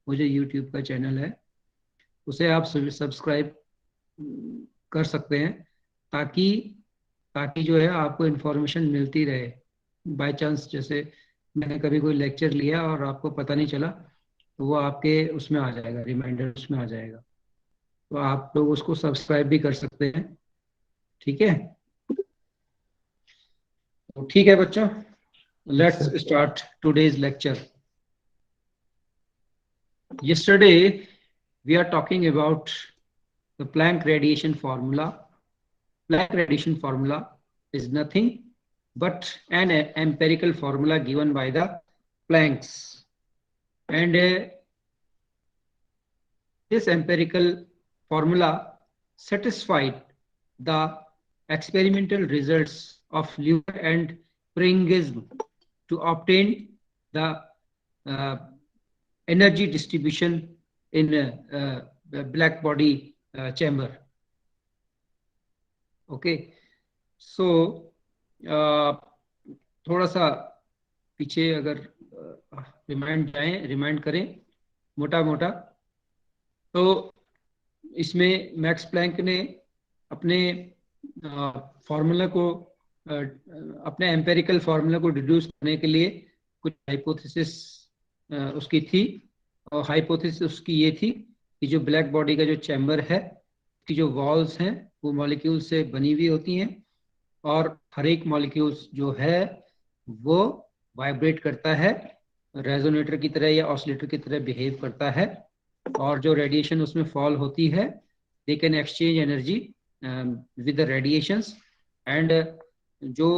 वो जो यूट्यूब का चैनल है उसे आप सब्सक्राइब कर सकते हैं, ताकि ताकि जो है आपको इन्फॉर्मेशन मिलती रहे। बाय चांस जैसे मैंने कभी कोई लेक्चर लिया और आपको पता नहीं चला, तो वो आपके उसमें आ जाएगा, रिमाइंडर उसमें आ जाएगा। तो आप लोग उसको सब्सक्राइब भी कर सकते हैं। ठीक है, तो ठीक है बच्चों, let's start today's lecture. Yesterday we are talking about the Planck radiation formula. Planck radiation formula is nothing but an empirical formula given by the Plancks, and this empirical formula satisfied the experimental results of Lewis and Pringism to obtain the uh, energy distribution in the black body chamber. Okay, so थोड़ा सा पीछे अगर remind करें मोटा मोटा, तो इसमें max Planck ने अपने फॉर्मूला को अपने एम्पेरिकल फार्मूला को डिड्यूस करने के लिए कुछ हाइपोथेसिस उसकी थी। और हाइपोथेसिस उसकी ये थी कि जो ब्लैक बॉडी का जो चैम्बर है, की जो वॉल्स हैं वो मॉलिक्यूल से बनी हुई होती हैं, और हर एक मॉलिक्यूल्स जो है वो वाइब्रेट करता है, रेजोनेटर की तरह या ऑसिलेटर की तरह बिहेव करता है, और जो रेडिएशन उसमें फॉल होती है they can exchange energy with the radiations. And जो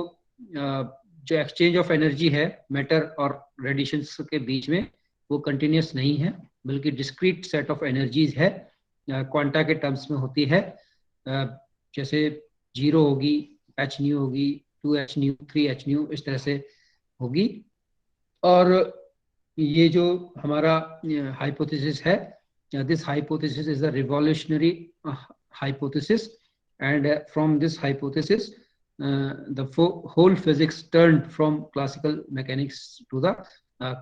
जो एक्सचेंज ऑफ एनर्जी है मैटर और रेडिएशंस के बीच में, वो कंटिन्यूस नहीं है, बल्कि डिस्क्रीट सेट ऑफ एनर्जीज है, क्वांटा के टर्म्स में होती है। जैसे 0 होगी, एच न्यू होगी, 2h न्यू, 3h न्यू, इस तरह से होगी। और ये जो हमारा हाइपोथेसिस है, this hypothesis is a revolutionary hypothesis, and from this hypothesis the whole physics turned from classical mechanics to the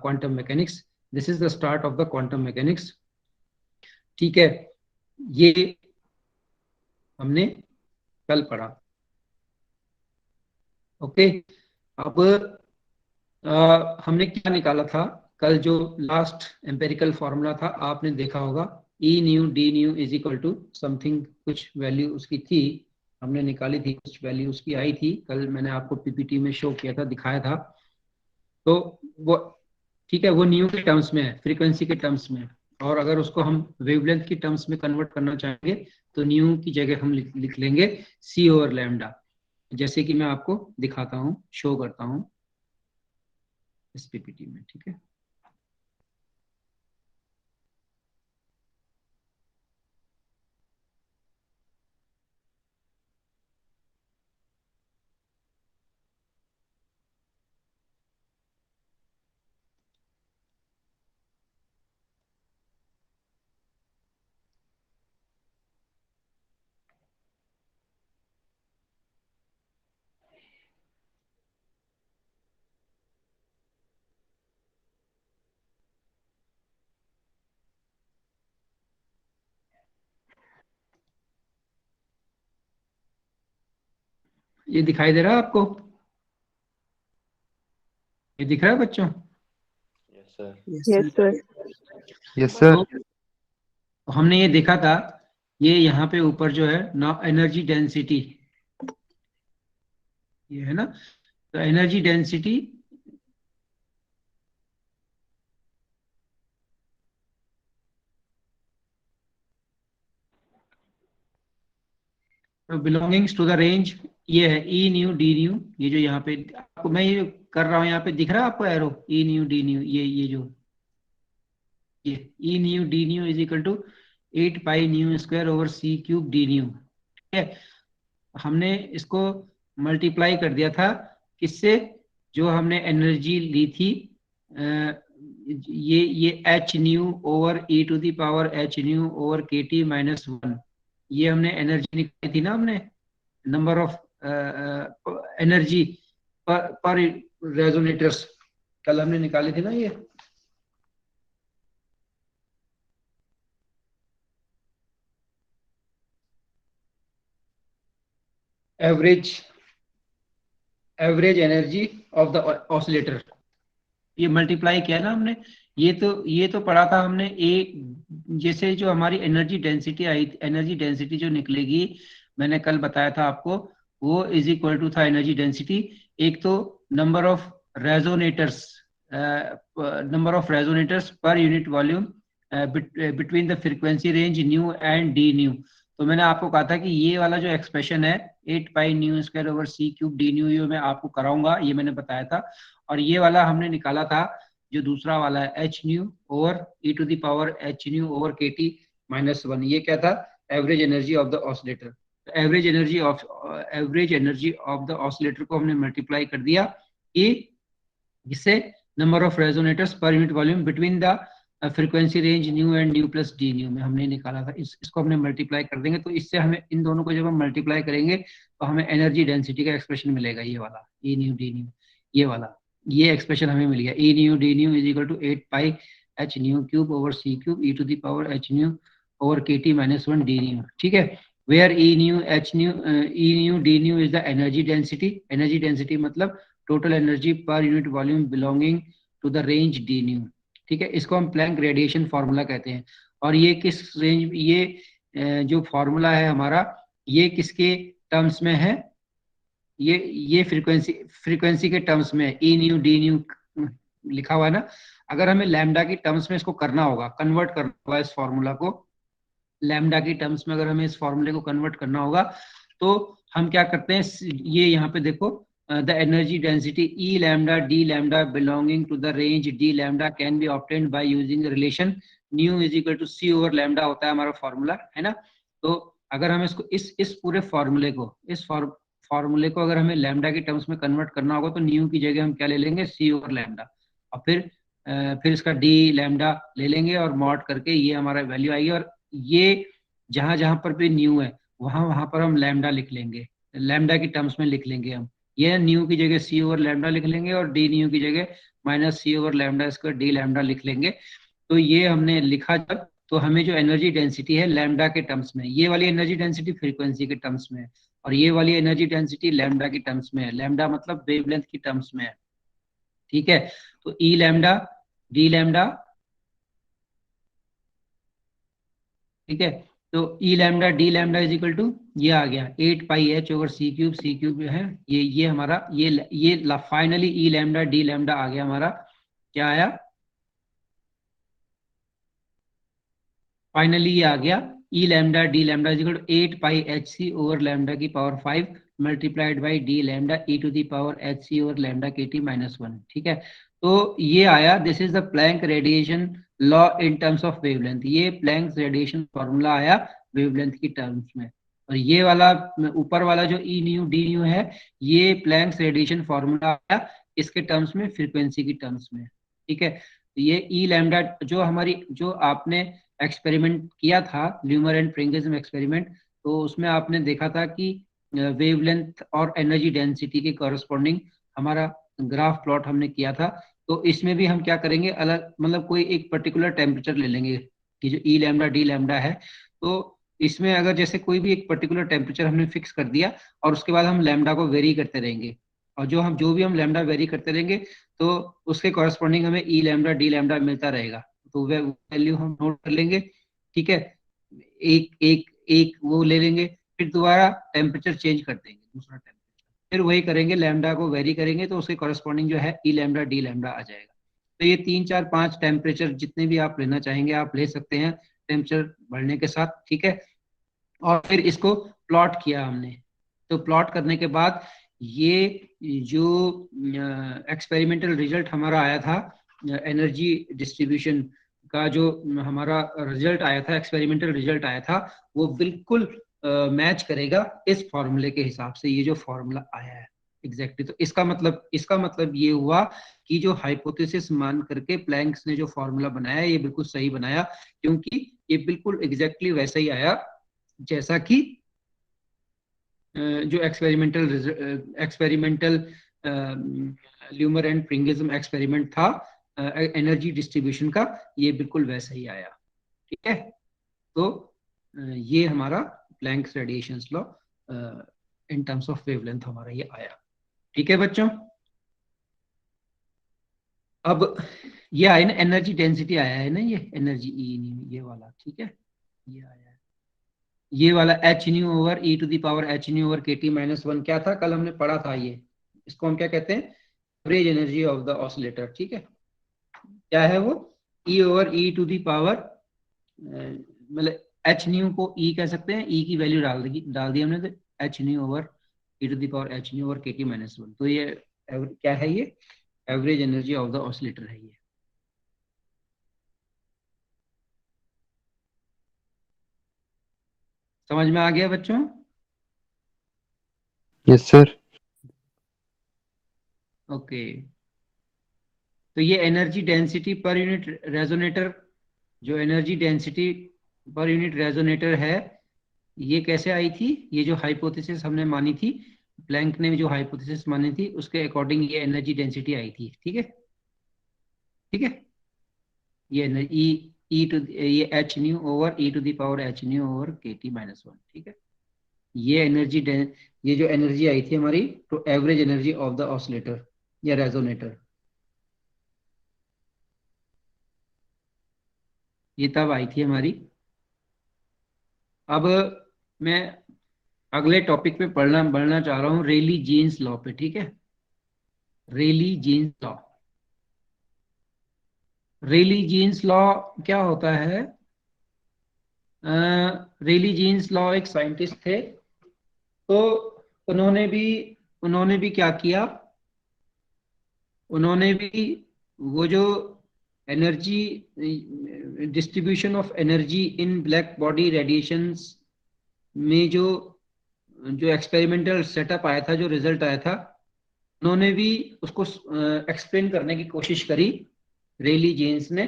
quantum mechanics. This is the start of the quantum mechanics. ठीक है, ये हमने कल पढ़ा। ओके, अब हमने क्या निकाला था कल? जो लास्ट एम्पेरिकल फॉर्मूला था आपने देखा होगा, E nu D nu is equal to something, कुछ वैल्यू उसकी थी, हमने निकाली थी, कुछ वैल्यू उसकी आई थी, कल मैंने आपको पीपीटी में शो किया था, दिखाया था। तो वो ठीक है, वो न्यू के टर्म्स में है, फ्रीक्वेंसी के टर्म्स में। और अगर उसको हम वेवलेंथ की टर्म्स में कन्वर्ट करना चाहेंगे तो न्यू की जगह हम लिख लेंगे सी ओवर लैम्डा, जैसे कि मैं आपको दिखाता हूँ, शो करता हूँ इस पीपीटी में। ठीक है, ये दिखाई दे रहा है आपको? ये दिख रहा है बच्चों? Yes sir. Yes sir. Yes sir. तो हमने ये देखा था, ये यहाँ पे ऊपर जो है ना एनर्जी डेंसिटी, ये है ना, तो energy density belongings to the range, ये है ई न्यू डी न्यू। ये जो यहाँ पे आपको मैं ये कर रहा हूँ, यहाँ पे दिख रहा है आपको arrow, E nu D nu, ये जो ये E nu D nu is equal to 8 pi nu square over C cube D nu. ठीक है, हमने इसको मल्टीप्लाई कर दिया था किससे? जो हमने एनर्जी ली थी, ये h nu over E to the power H nu over के टी माइनस 1, ये हमने एनर्जी निकाली थी ना, हमने number of energy per resonators कल हमने निकाली थी ना ये। Average energy of the oscillator, ये मल्टीप्लाई किया ना हमने, ये तो पढ़ा था हमने। जैसे जो हमारी एनर्जी डेंसिटी आई, एनर्जी डेंसिटी जो निकलेगी, मैंने कल बताया था आपको, वो इज इक्वल टू था एनर्जी डेंसिटी, एक तो number of resonators, per unit volume between the frequency range nu and D nu. तो मैंने आपको कहा था कि ये वाला जो एक्सप्रेशन है 8 पाई न्यू स्क्वायर ओवर सी क्यूब डी न्यू, ये मैं आपको कराऊंगा, ये मैंने बताया था। और ये वाला हमने निकाला था जो दूसरा वाला है H nu over E to the power H nu over के टी माइनस वन, ये क्या था, average energy of the oscillator. Average energy of the oscillator को हमने मल्टीप्लाई कर दिया कि जिससे number of resonators per unit volume between the frequency range nu and nu plus D nu में हमने निकाला था। इसको हमने मल्टीप्लाई कर देंगे, तो इससे हमें इन दोनों को जब हम मल्टीप्लाई करेंगे तो हमें एनर्जी डेंसिटी का एक्सप्रेशन मिलेगा, ये वाला ई न्यू डी न्यू, ये वाला, ये एक्सप्रेशन हमें मिल गया, E nu D nu is equal to 8 pi H nu cube over C cube E to the power H nu over के T minus one D nu. ठीक है, where E nu D nu is the energy density, energy density मतलब total energy per unit volume belonging to the range D nu. ठीक है, इसको हम Planck radiation formula कहते हैं। और ये किस रेंज, ये जो फार्मूला है हमारा, ये किसके टर्म्स में है, ये फ्रीक्वेंसी के टर्म्स में ई न्यू डी न्यू लिखा हुआ है ना। अगर हमें लैम्डा की टर्म्स में इसको करना होगा, कन्वर्ट करना होगा इस फार्मूला को, लैम्डा की टर्म्स में अगर हमें इस फार्मूले को कन्वर्ट करना होगा तो हम क्या करते हैं, ये यहाँ पे देखो, the energy density E lambda D lambda belonging to the range D lambda can be obtained by using the relation nu is equal to C over lambda होता है हमारा फॉर्मूला, है ना। तो अगर हम इसको इस पूरे फॉर्मूले को, इस फॉर्मूले को अगर हमें लैम्डा की टर्म्स में कन्वर्ट करना होगा तो न्यू की जगह हम क्या ले लेंगे, C ओवर लैम्डा, और फिर इसका D लैम्डा ले लेंगे और मॉड करके ये हमारा वैल्यू आएगी। और ये जहां जहां पर भी न्यू है वहां वहां पर हम लैम्डा लिख लेंगे, लैम्डा की टर्म्स में लिख लेंगे हम, ये न्यू की जगह सी ओवर लैम्डा लिख लेंगे और डी न्यू की जगह minus C over lambda square D lambda लिख लेंगे। तो ये हमने लिखा जब, तो हमें जो एनर्जी डेंसिटी है लैम्डा के टर्म्स में, ये वाली एनर्जी डेंसिटी फ्रीक्वेंसी के टर्म्स में है और ये वाली एनर्जी डेंसिटी लैम्डा की टर्म्स में है, लैम्डा मतलब वेवलेंथ की टर्म्स में है। ठीक है, तो ई लैम्डा डी लैम्डा, ठीक है, तो E lambda D lambda is equal to, ये आ गया 8 पाई एच ओवर सी क्यूब है, ये हमारा ये finally E lambda D lambda आ गया हमारा, क्या आया, फाइनली ये आ गया E lambda D lambda is equal to 8 pi H C over lambda की power 5 multiplied by D lambda E to the power H C over lambda K T minus one. ठीक है, तो ये आया, this is the plank radiation law in terms of wavelength, ये Planck radiation formula आया wavelength की terms में। और ये वाला ऊपर वाला जो ई न्यू डी न्यू है, ये प्लैंक रेडिएशन फॉर्मूला आया इसके टर्म्स में, फ्रीक्वेंसी की टर्म्स में। ठीक है, तो ये ई लैम्डा जो हमारी, जो आपने एक्सपेरिमेंट किया था ल्यूमर एंड प्रिंगिज्म एक्सपेरिमेंट, तो उसमें आपने देखा था कि वेवलेंथ और एनर्जी डेंसिटी के कॉरस्पॉन्डिंग हमारा ग्राफ प्लॉट हमने किया था। तो इसमें भी हम क्या करेंगे, अलग मतलब कोई एक पर्टिकुलर टेम्परेचर ले लेंगे कि जो ई लैम्डा डी लैम्डा है, तो इसमें अगर जैसे कोई भी एक पर्टिकुलर टेम्परेचर हमने फिक्स कर दिया और उसके बाद हम लैम्डा को वेरी करते रहेंगे, और जो भी हम लैम्डा वेरी करते रहेंगे तो उसके कॉरस्पॉन्डिंग हमें ई लैम्डा डी लैम्डा मिलता रहेगा, तो वह वैल्यू हम नोट कर लेंगे। ठीक है, एक एक एक वो ले लेंगे, फिर दोबारा टेम्परेचर चेंज कर देंगे, दूसरा टेम्परेचर, फिर वही करेंगे, लैम्डा को वेरी करेंगे तो उसके कॉरस्पॉन्डिंग जो है ई लैम्डा डी लैम्डा आ जाएगा। तो ये 3 4 5 टेम्परेचर जितने भी आप लेना चाहेंगे आप ले सकते हैं टेम्परेचर बढ़ने के साथ। ठीक है, और फिर इसको प्लॉट किया हमने, तो प्लॉट करने के बाद ये जो एक्सपेरिमेंटल रिजल्ट हमारा आया था, एनर्जी डिस्ट्रीब्यूशन का जो हमारा रिजल्ट आया था, एक्सपेरिमेंटल रिजल्ट आया था, वो बिल्कुल मैच करेगा इस फॉर्मूले के हिसाब से, ये जो फॉर्मूला आया है एग्जैक्टली। तो इसका मतलब ये हुआ कि जो हाइपोथेसिस मान करके प्लैंक्स ने जो फॉर्मूला बनाया ये बिल्कुल सही बनाया, क्योंकि ये बिल्कुल एग्जैक्टली वैसा ही आया जैसा कि जो एक्सपेरिमेंटल ल्यूमर एंड प्रिंगिज्म एक्सपेरिमेंट था एनर्जी डिस्ट्रीब्यूशन का, ये बिल्कुल वैसा ही आया। ठीक है, तो ये हमारा Planck's radiation law in terms of wavelength हमारा ये आया। ठीक है बच्चों, अब ये आया ना एनर्जी डेंसिटी आया है ना, ये एनर्जी ये वाला, ठीक है, ये आया है, ये वाला h nu over E to the power H nu over के टी माइनस वन, क्या था कल हमने पढ़ा था ये, इसको हम क्या कहते हैं, average energy of the oscillator. ठीक है, क्या है वो, E over E to the power, मतलब एच न्यू को ई कह सकते हैं, ई की वैल्यू डाल दी हमने, तो h nu over E to the power H nu over के टी माइनस वन, तो ये क्या है, ये average energy of the oscillator है ये। समझ में आ गया बच्चों? Yes sir. ओके, तो ये energy density per unit resonator, जो energy density per unit resonator है, ये कैसे आई थी, ये जो हाइपोथेसिस हमने मानी थी, प्लैंक ने जो हाइपोथेसिस मानी थी उसके अकॉर्डिंग ये एनर्जी डेंसिटी आई थी। ठीक है, ठीक है, ये ई ई टू ये h nu over E to the power H nu over के टी माइनस वन। ठीक है, ये एनर्जी ये जो एनर्जी आई थी हमारी, तो average energy of the oscillator या रेजोनेटर, ये तब आई थी हमारी। अब मैं अगले टॉपिक पे बढ़ना चाह रहा हूँ, रेली जीन्स लॉ पे। ठीक है, रेली जीन्स लॉ, रेली जीन्स लॉ क्या होता है, रेली जीन्स लॉ एक साइंटिस्ट थे, तो उन्होंने भी क्या किया, उन्होंने भी वो जो energy distribution of energy in black body radiations में जो जो एक्सपेरिमेंटल सेटअप आया था, जो रिजल्ट आया था, उन्होंने भी उसको एक्सप्लेन करने की कोशिश करी, रेली जीन्स ने।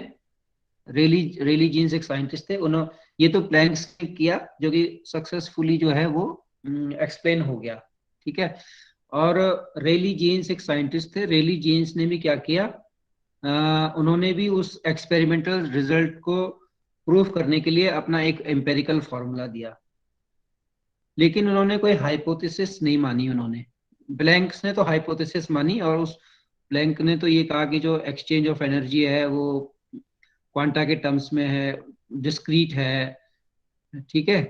रेली जीन्स एक साइंटिस्ट थे, उन्होंने ये तो प्लैंक्स ने किया, जो कि सक्सेसफुली जो है वो एक्सप्लेन हो गया। ठीक है, और रेली जीन्स एक साइंटिस्ट थे, रेली जीन्स ने भी क्या किया, उन्होंने भी उस एक्सपेरिमेंटल रिजल्ट को प्रूफ करने के लिए अपना एक एम्पेरिकल फॉर्मूला दिया, लेकिन उन्होंने कोई हाइपोथेसिस नहीं मानी। उन्होंने, ब्लैंक्स ने तो हाइपोथेसिस मानी, और उस ब्लैंक ने तो ये कहा कि जो एक्सचेंज ऑफ एनर्जी है वो क्वांटा के टर्म्स में है, डिस्क्रीट है, ठीक है,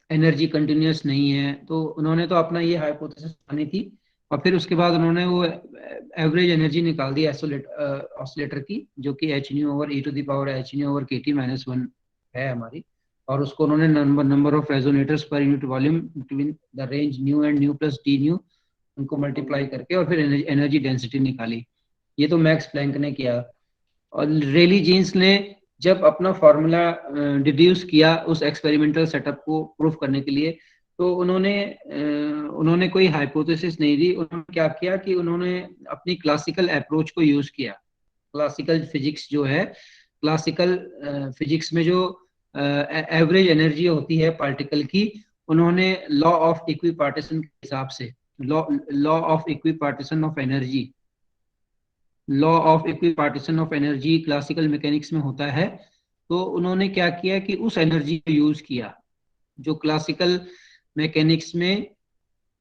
एनर्जी कंटिन्यूस नहीं है, तो उन्होंने तो अपना ये हाइपोथेसिस मानी थी। और फिर उसके बाद उन्होंने वो एवरेज एनर्जी निकाल दी ऑसिलेटर की, जो कि H nu over E to the power H nu over के टी माइनस वन है हमारी, और उसको उन्होंने number of resonators per unit volume between the range nu and nu plus D nu, उनको मल्टीप्लाई करके और फिर एनर्जी डेंसिटी निकाली। ये तो मैक्स प्लैंक ने किया। और रेली जीन्स ने जब अपना फॉर्मूला डिड्यूस किया उस एक्सपेरिमेंटल सेटअप को प्रूफ करने के लिए, तो उन्होंने कोई हाइपोथेसिस नहीं दी, उन्होंने क्या किया कि उन्होंने अपनी क्लासिकल अप्रोच को यूज किया। क्लासिकल फिजिक्स जो है, क्लासिकल फिजिक्स में जो एवरेज एनर्जी होती है पार्टिकल की, उन्होंने लॉ ऑफ इक्विपार्टीशन के हिसाब से, law of equipartition of energy, law of equipartition of energy classical mechanics में होता है, तो उन्होंने क्या किया कि उस एनर्जी को यूज किया जो क्लासिकल मैकेनिक्स में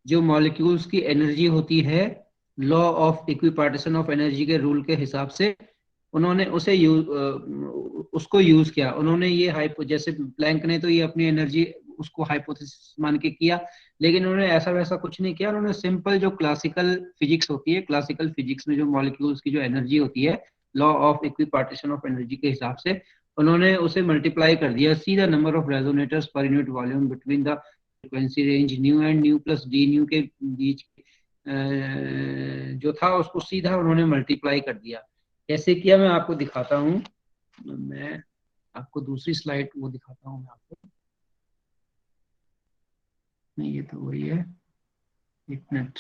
जो मॉलिक्यूल्स की एनर्जी होती है, law of equipartition of energy के रूल के हिसाब से उन्होंने उसको यूज किया। उन्होंने ये जैसे प्लैंक ने तो ये अपनी एनर्जी उसको हाइपोथेसिस मान के किया, लेकिन उन्होंने ऐसा वैसा कुछ नहीं किया। उन्होंने सिंपल जो क्लासिकल फिजिक्स होती है, क्लासिकल फिजिक्स में जो मॉलिक्यूल्स की जो एनर्जी होती है, law of equipartition of energy के हिसाब से, उन्होंने उसे मल्टीप्लाई कर दिया, see the number of resonators per unit volume between the frequency range nu and nu plus D nu के बीच जो था, उसको सीधा उन्होंने मल्टीप्लाई कर दिया। कैसे किया मैं आपको दिखाता हूँ, मैं आपको दूसरी स्लाइड वो दिखाता हूँ मैं आपको, नहीं ये तो वही है, एक मिनट,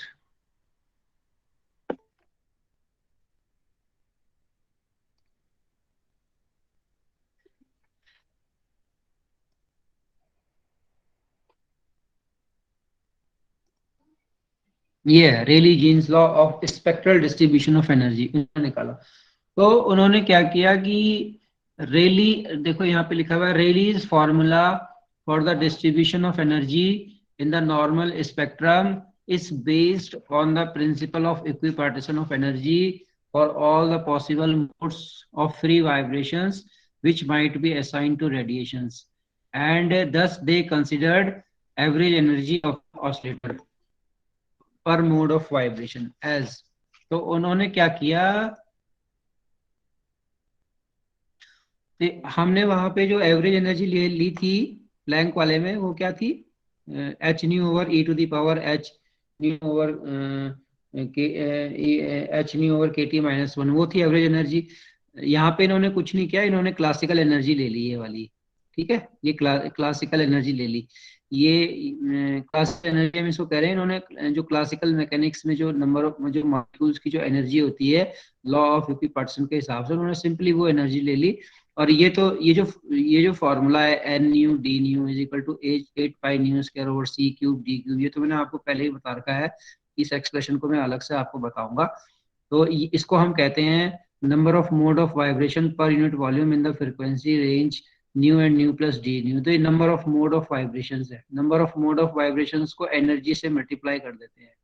ये है Rayleigh Jeans law of spectral distribution of energy, उन्होंने निकाला। तो उन्होंने क्या किया कि रेली, देखो यहाँ पे लिखा हुआ है Rayleigh's formula for the distribution of energy in the normal spectrum is based on the principle of equipartition of energy for all the possible modes of free vibrations which might be assigned to radiations, and thus they considered average energy of oscillator per mode of vibration as. तो उन्होंने क्या किया, हमने वहां पे जो average energy ली थी प्लैंक वाले में, वो क्या थी, h nu over E to the power H nu over h nu over के टी माइनस वन, वो थी एवरेज एनर्जी। यहाँ पे इन्होंने कुछ नहीं किया, इन्होंने क्लासिकल एनर्जी ले ली ये वाली, ठीक है, ये क्लासिकल एनर्जी ले ली। ये क्लासिकल एनर्जी हम इसको कह रहे हैं, इन्होंने जो क्लासिकल मैकेनिक्स में जो नंबर ऑफ जो मॉलिक्यूल्स की जो एनर्जी होती है लॉ ऑफ इक्विपार्टीशन के हिसाब से, उन्होंने सिंपली वो एनर्जी ले ली। और ये जो फॉर्मूला है N nu D nu is equal to eight pi nu square over C cube d cube, ये तो मैंने आपको पहले ही बता रखा है, इस एक्सप्रेशन को मैं अलग से आपको बताऊंगा। तो इसको हम कहते हैं number of mode of vibration per unit volume in the frequency range nu and nu plus D nu. तो ये number of mode of vibration है, number of mode of vibration को एनर्जी से मल्टीप्लाई कर देते हैं,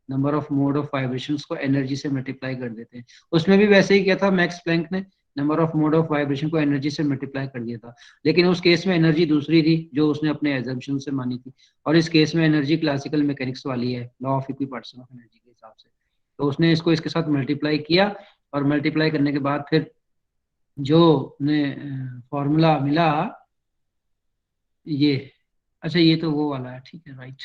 number of mode of vibration को energy से मल्टीप्लाई कर देते हैं। उसमें भी वैसे ही किया था मैक्स प्लैंक ने, number of mode of vibration को एनर्जी से मल्टीप्लाई कर दिया था, लेकिन उस केस में एनर्जी दूसरी थी जो उसने अपने एजम्पशन से मानी थी, और इस केस में एनर्जी क्लासिकल मैकेनिक्स वाली है, law of equipartition of energy के हिसाब से। तो उसने इसको इसके साथ मल्टीप्लाई किया, और मल्टीप्लाई करने के बाद फिर जो फॉर्मूला मिला ये, अच्छा ये तो वो वाला है, ठीक है, राइट,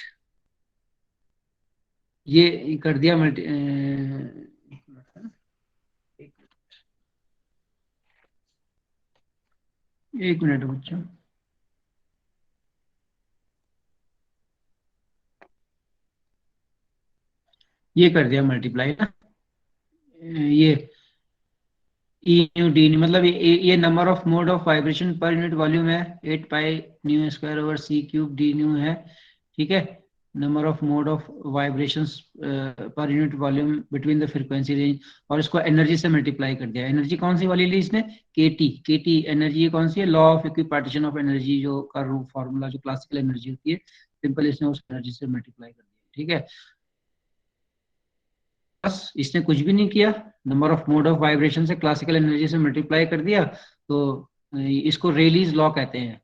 ये कर दिया मल्टी, एक मिनट बच्चों, ये कर दिया मल्टीप्लाई ना, ये ई न्यू डी न्यू, मतलब ये number of mode of vibration per unit volume है, 8 पाई न्यू स्क्वायर ओवर सी क्यूब डी न्यू है, ठीक है। Number of mode of vibrations पर unit volume between the frequency range, और इसको एनर्जी से मल्टीप्लाई कर दिया। एनर्जी कौन सी वाली ली इसने, के टी एनर्जी, ये कौन सी है, law of equipartition of energy जो का फॉर्मूला जो क्लासिकल एनर्जी होती है, सिंपल इसने उस एनर्जी से मल्टीप्लाई कर दिया, ठीक है। बस इसने कुछ भी नहीं किया, number of mode of vibration से क्लासिकल एनर्जी से मल्टीप्लाई कर दिया। तो इसको रेलीज लॉ कहते हैं,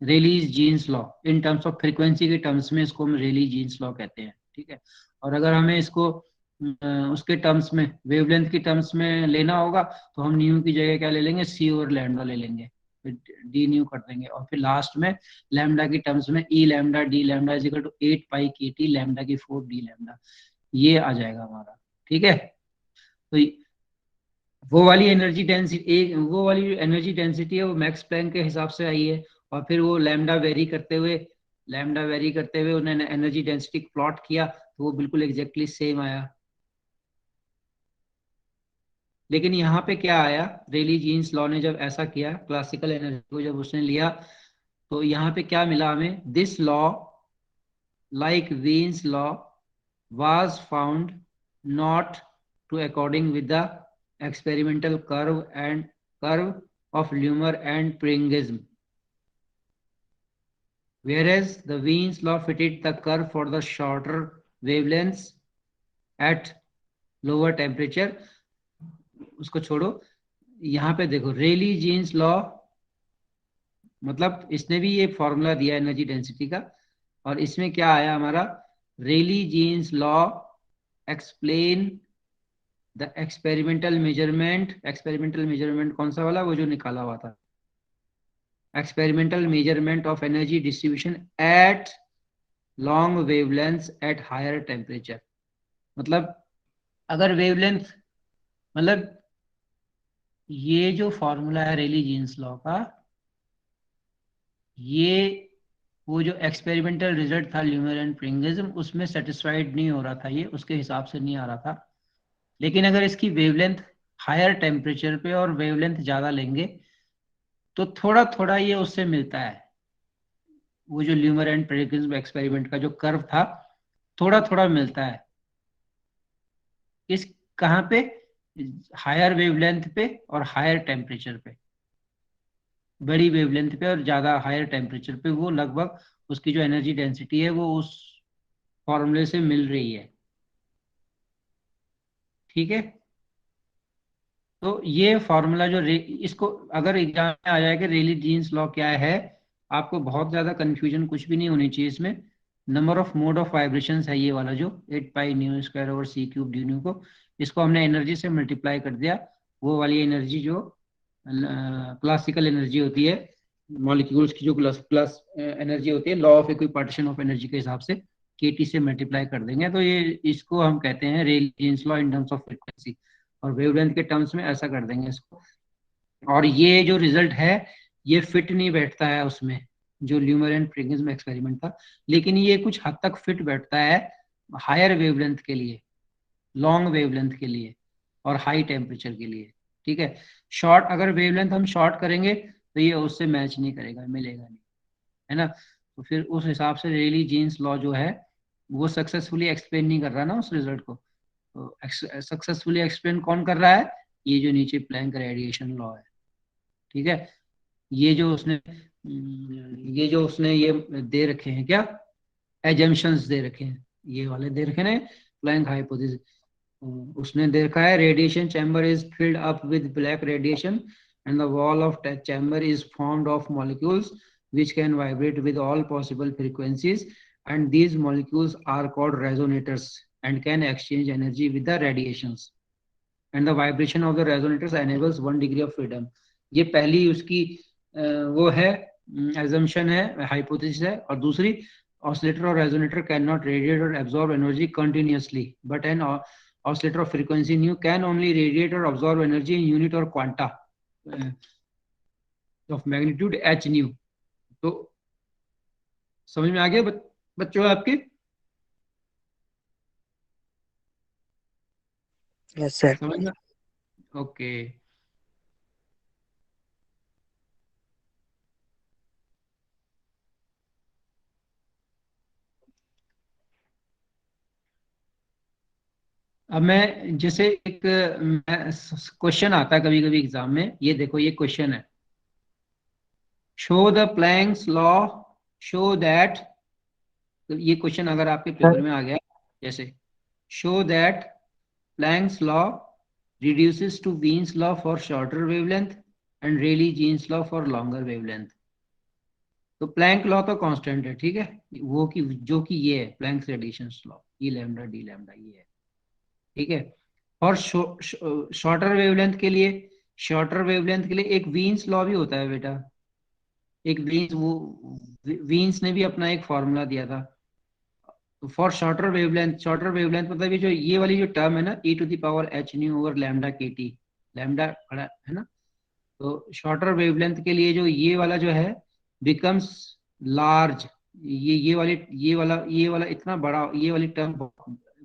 Rayleigh's Jeans law, in terms of frequency के टर्म्स में इसको हम रेलीज जीन्स लॉ कहते हैं, ठीक है। और अगर हमें इसको उसके टर्म्स में, वेवलेंथ की टर्म्स में लेना होगा, तो हम न्यू की जगह क्या ले लेंगे, सी ओवर लैम्डा ले लेंगे, फिर डी न्यू कर देंगे, और फिर लास्ट में लैम्डा की टर्म्स में E lambda D lambda is equal to 8 pi के टी लैम्डा की 4 डी लैम्डा, ये आ जाएगा हमारा, ठीक है। तो वो वाली एनर्जी डेंसिटी, एक वो वाली एनर्जी डेंसिटी है वो मैक्स प्लैंक के हिसाब से आई है, और फिर वो लैम्डा वेरी करते हुए उन्होंने एनर्जी डेंसिटी प्लॉट किया, तो वो बिल्कुल एग्जैक्टली सेम आया। लेकिन यहाँ पे क्या आया, रेली जीन्स लॉ ने जब ऐसा किया, क्लासिकल एनर्जी को जब उसने लिया, तो यहाँ पे क्या मिला हमें, this law like Wien's law was found not to according with the experimental curve of Lummer and Pringism, whereas the Wien's law fitted the curve for the shorter wavelengths at lower temperature। उसको छोड़ो, यहाँ पे देखो रेली Jeans law, मतलब इसने भी ये formula दिया एनर्जी डेंसिटी का, और इसमें क्या आया हमारा, Rayleigh Jeans law explain the experimental measurement कौन सा वाला, वो जो निकाला हुआ था, experimental measurement of energy distribution at long wavelength at higher temperature. मतलब अगर वेवलेंथ, मतलब ये जो फॉर्मूला है रेली जीन्स लॉ का, ये वो जो एक्सपेरिमेंटल रिजल्ट था ल्यूमर एंड प्रिंगिज्म, उसमें सेटिस्फाइड नहीं हो रहा था, ये उसके हिसाब से नहीं आ रहा था। लेकिन अगर इसकी वेवलेंथ हायर टेम्परेचर पे और वेवलेंथ ज्यादा लेंगे, तो थोड़ा थोड़ा ये उससे मिलता है, वो जो ल्यूमर एंड प्रिंगिज्म एक्सपेरिमेंट का जो कर्व था, थोड़ा थोड़ा मिलता है। इस कहाँ पे, हायर वेवलेंथ पे और हायर टेम्परेचर पे, बड़ी वेवलेंथ पे और ज्यादा हायर टेम्परेचर पे वो लगभग उसकी जो एनर्जी डेंसिटी है वो उस फॉर्मूले से मिल रही है। ठीक है, तो ये फॉर्मूला जो इसको अगर एग्जाम में आ जाए कि रेली जीन्स लॉ क्या है, आपको बहुत ज्यादा कंफ्यूजन कुछ भी नहीं होनी चाहिए इसमें। Number of mode of vibrations है ये वाला जो 8 पाई न्यू स्क्वायर ओवर सी क्यूब डी न्यू को, इसको हमने एनर्जी से मल्टीप्लाई कर दिया। वो वाली एनर्जी जो क्लासिकल एनर्जी होती है, मॉलिक्यूल्स की जो क्लास क्लास एनर्जी होती है, law of equipartition of energy के हिसाब से केटी से मल्टीप्लाई कर देंगे, तो ये इसको हम कहते हैं Rayleigh Jeans law in terms of frequency. और वेवलेंथ के टर्म्स में ऐसा कर देंगे इसको। और ये जो रिजल्ट है ये फिट नहीं बैठता है उसमें जो ल्यूमर एंड प्रिग्स में एक्सपेरिमेंट था, लेकिन ये कुछ हद तक फिट बैठता है हायर वेवलेंथ के लिए, लॉन्ग वेवलेंथ के लिए और हाई टेम्परेचर के लिए। ठीक है, शॉर्ट अगर वेवलेंथ हम शॉर्ट करेंगे तो ये उससे मैच नहीं करेगा, मिलेगा नहीं, है ना। तो फिर उस हिसाब से रेली जीन्स लॉ जो है वो सक्सेसफुली एक्सप्लेन नहीं कर रहा ना उस रिजल्ट को। तो सक्सेसफुली एक्सप्लेन कौन कर रहा है, ये जो नीचे प्लैंक रेडिएशन लॉ है। ठीक है, ये जो उसने ये दे रखे हैं क्या, एजम्पशंस दे रखे हैं, ये वाले दे रखे हैं प्लैंक हाइपोथेसिस। उसने देखा है radiation chamber is filled up with black radiation and the wall of chamber is formed of molecules which can vibrate with all possible frequencies, and these molecules are called resonators and can exchange energy with the radiations, and the vibration of the resonators enables 1 degree of freedom। ये पहली उसकी वो है assumption है, hypothesis है। और दूसरी, oscillator और resonator cannot radiate or absorb energy continuously, but an oscillator of frequency nu can only radiate or absorb energy in unit or quanta of magnitude h nu। तो समझ में आ गया बच्चों आपके? Yes sir. समझ में? ओके। अब मैं जैसे एक क्वेश्चन आता है कभी कभी एग्जाम में, ये देखो ये क्वेश्चन है, show the planks law show that. तो ये क्वेश्चन अगर आपके पेपर में आ गया जैसे, show that planks law reduces to Wien's law for shorter wavelength and Rayleigh-Jeans law for longer wavelength। तो प्लैंक लॉ तो कांस्टेंट है, ठीक है, वो कि जो कि ये है प्लैंक्स रेडिएशन लॉ, ई लैम्डा डी लैम्डा ये है। ठीक है, और शॉर्टर वेवलेंथ के लिए, शॉर्टर वेवलेंथ के लिए एक वीन्स लॉ भी होता है बेटा, एक वीन्स, वो वीन्स ने भी अपना एक फॉर्मूला दिया था। तो for shorter wavelength, shorter wavelength मतलब ये वाली जो टर्म है ना, E to the power H nu over lambda K T, lambda खड़ा है ना, तो शॉर्टर वेवलेंथ के लिए जो ये वाला जो है बिकम्स लार्ज, ये वाला इतना बड़ा, ये वाली टर्म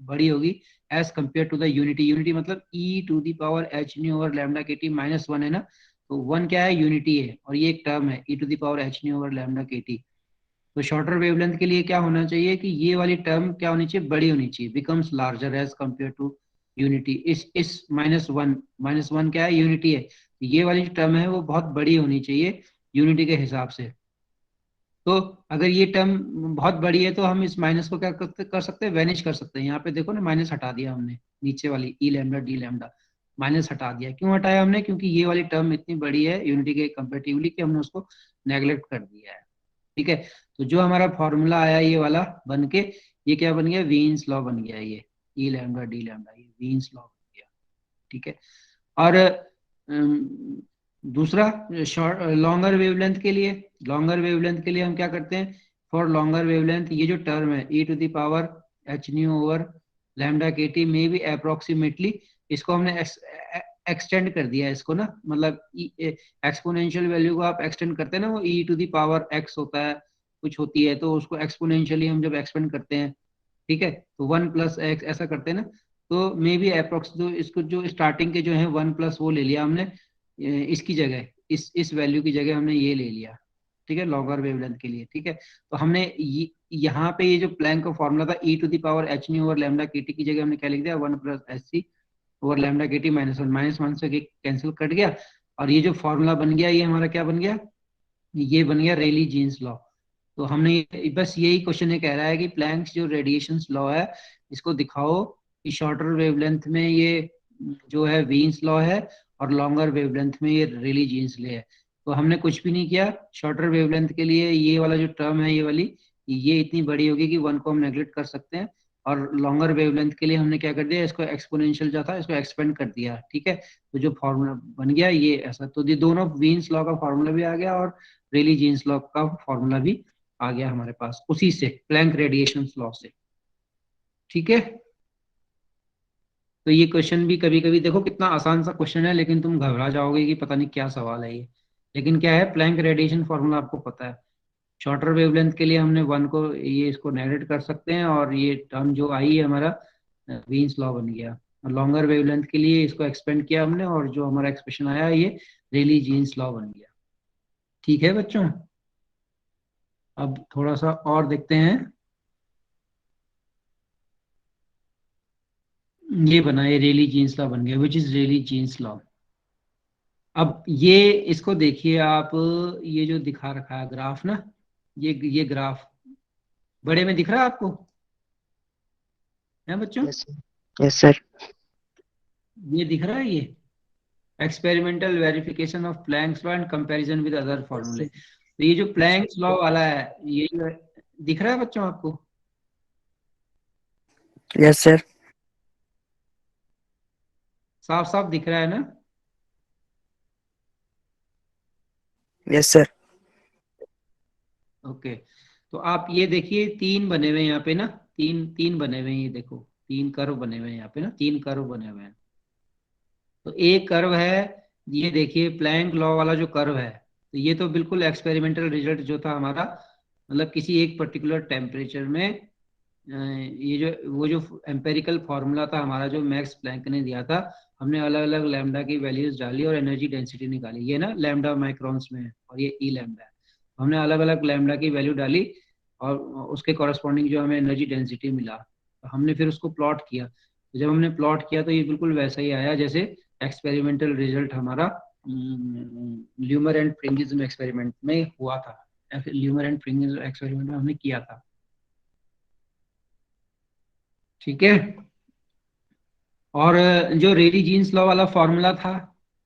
बड़ी होगी as compare to the unity. Unity मतलब E to the power H nu over lambda K T minus one है ना, तो वन क्या है, यूनिटी है, और ये एक टर्म है E to the power H nu over lambda K T. तो शॉर्टर वेवलेंथ के लिए क्या होना चाहिए कि ये वाली टर्म क्या होनी चाहिए, बड़ी होनी चाहिए, becomes larger as compare to unity. इस माइनस वन क्या है, यूनिटी है, ये वाली जो टर्म है वो बहुत बड़ी होनी चाहिए यूनिटी के हिसाब से। तो अगर ये टर्म बहुत बड़ी है तो हम इस माइनस को क्या कर सकते हैं, वैनिश कर सकते हैं। यहाँ पे देखो ना, माइनस हटा दिया हमने, नीचे वाली ई लैम्डा डी लैम्डा माइनस हटा दिया। क्यों हटाया हमने, क्योंकि ये वाली टर्म इतनी बड़ी है यूनिटी के कंपेरेटिवली कि हमने उसको नेग्लेक्ट कर दिया है। ठीक है, तो जो हमारा फॉर्मूला आया ये वाला बन के, ये क्या बन गया, वीन्स लॉ बन गया, ये ई लैम्डा डी लैम्डा, ये वीन्स लॉ बन गया। ठीक है, और दूसरा शॉर्ट लॉन्गर वेवलेंथ के लिए, लॉन्गर वेवलेंथ के लिए हम क्या करते हैं, फॉर लॉन्गर वेवलेंथ ये जो टर्म है E to the power H nu over lambda K T में भी अप्रोक्सीमेटली, इसको हमने एक्सटेंड कर दिया है इसको ना, मतलब एक्सपोनेंशियल वैल्यू को आप एक्सटेंड करते हैं ना, वो ई टू द पावर एक्स होता है कुछ होती है, तो उसको एक्सपोनेंशियली हम जब एक्सपेंड करते हैं, ठीक है, तो वन प्लस एक्स ऐसा करते हैं ना, तो मे बी अप्रोक्स, तो इसको जो स्टार्टिंग के जो है वन प्लस वो ले लिया हमने, इसकी जगह इस वैल्यू की जगह हमने ये ले लिया। ठीक है, लॉन्गर वेवलेंथ के लिए। ठीक है, तो हमने यहाँ पे ये जो प्लैंक का फॉर्मूला था E to the power H nu over lambda K T की जगह हमने क्या लिख दिया, one plus H C over lambda K T minus one से कैंसिल कट गया, और ये जो फॉर्मूला बन गया ये हमारा क्या बन गया, ये बन गया रेली जीन्स लॉ। तो हमने बस यही क्वेश्चन ये कह रहा है कि प्लैंक्स जो रेडिएशन लॉ है इसको दिखाओ कि शॉर्टर वेवलेंथ में ये जो है वीन्स लॉ है और लॉन्गर वेवलेंथ में ये रेली जीन्स ले है। तो हमने कुछ भी नहीं किया। शॉर्टर वेवलेंथ के लिए ये वाला जो टर्म है ये वाली, ये इतनी बड़ी होगी कि वन को हम नेगलेक्ट कर सकते हैं। और लॉन्गर वेवलेंथ के लिए हमने क्या कर दिया, इसको एक्सपोनेंशियल जो था इसको एक्सपेंड कर दिया। ठीक है, तो जो फॉर्मूला बन गया ये ऐसा, तो ये दोनों वीन्स लॉ का फॉर्मूला भी आ गया और रेली जीन्स लॉ का फॉर्मूला भी आ गया हमारे पास उसी से, प्लैंक रेडिएशन लॉ से। ठीक है, तो ये क्वेश्चन भी कभी कभी देखो कितना आसान सा क्वेश्चन है, लेकिन तुम घबरा जाओगे कि पता नहीं क्या सवाल है ये। लेकिन क्या है, प्लैंक रेडिएशन फॉर्मूला आपको पता है। शॉर्टर वेवलेंथ के लिए हमने वन को ये इसको नेगलेक्ट कर सकते हैं और ये टर्म जो आई है हमारा वीन्स लॉ बन गया। और लॉन्गर वेवलेंथ के लिए इसको एक्सपेंड किया हमने और जो हमारा एक्सप्रेशन आया ये रेली जीन्स लॉ बन गया। ठीक है बच्चों, अब थोड़ा सा और देखते हैं। ये बना, ये रेली जीन्स लॉ बन गया, which is Rayleigh Jeans law. अब ये इसको देखिए आप, ये जो दिखा रखा है ग्राफ ना, ये ग्राफ बड़े में दिख रहा है आपको, है बच्चों? Yes sir, yes sir. ये दिख रहा है, ये experimental verification of Planck's law and comparison with other फॉर्मूले। तो ये जो प्लैंक्स लॉ वाला है ये दिख रहा है बच्चों आपको? Yes sir. साफ साफ दिख रहा है ना? Yes sir. ओके, तो आप ये देखिए तीन बने हुए हैं यहाँ पे ना, तीन तीन बने हुए हैं, ये देखो तीन कर्व बने हुए हैं यहाँ पे ना, तीन कर्व बने हुए हैं। तो एक कर्व है, ये देखिए प्लैंक लॉ वाला जो कर्व है, तो ये तो बिल्कुल एक्सपेरिमेंटल रिजल्ट जो था हमारा, मतलब किसी एक पर्टिकुलर टेम्परेचर में ये जो वो जो एम्पेरिकल फार्मूला था हमारा जो मैक्स प्लैंक ने दिया था, हमने अलग अलग लैम्डा की वैल्यूज डाली और एनर्जी डेंसिटी निकाली। ये ना लैम्डा माइक्रोन्स में है और ये ई लैम्डा है। हमने अलग अलग लैम्डा की वैल्यू डाली और उसके कॉरस्पॉन्डिंग जो हमें एनर्जी डेंसिटी मिला, तो हमने फिर उसको प्लॉट किया। तो जब हमने प्लॉट किया तो ये बिल्कुल वैसा ही आया जैसे एक्सपेरिमेंटल रिजल्ट हमारा ल्यूमर एंड प्रिंगिज्म एक्सपेरिमेंट में हुआ था। ल्यूमर एंड प्रिंगिज्म एक्सपेरिमेंट में हमने किया था। ठीक है, और जो रेली जीन्स लॉ वाला फॉर्मूला था,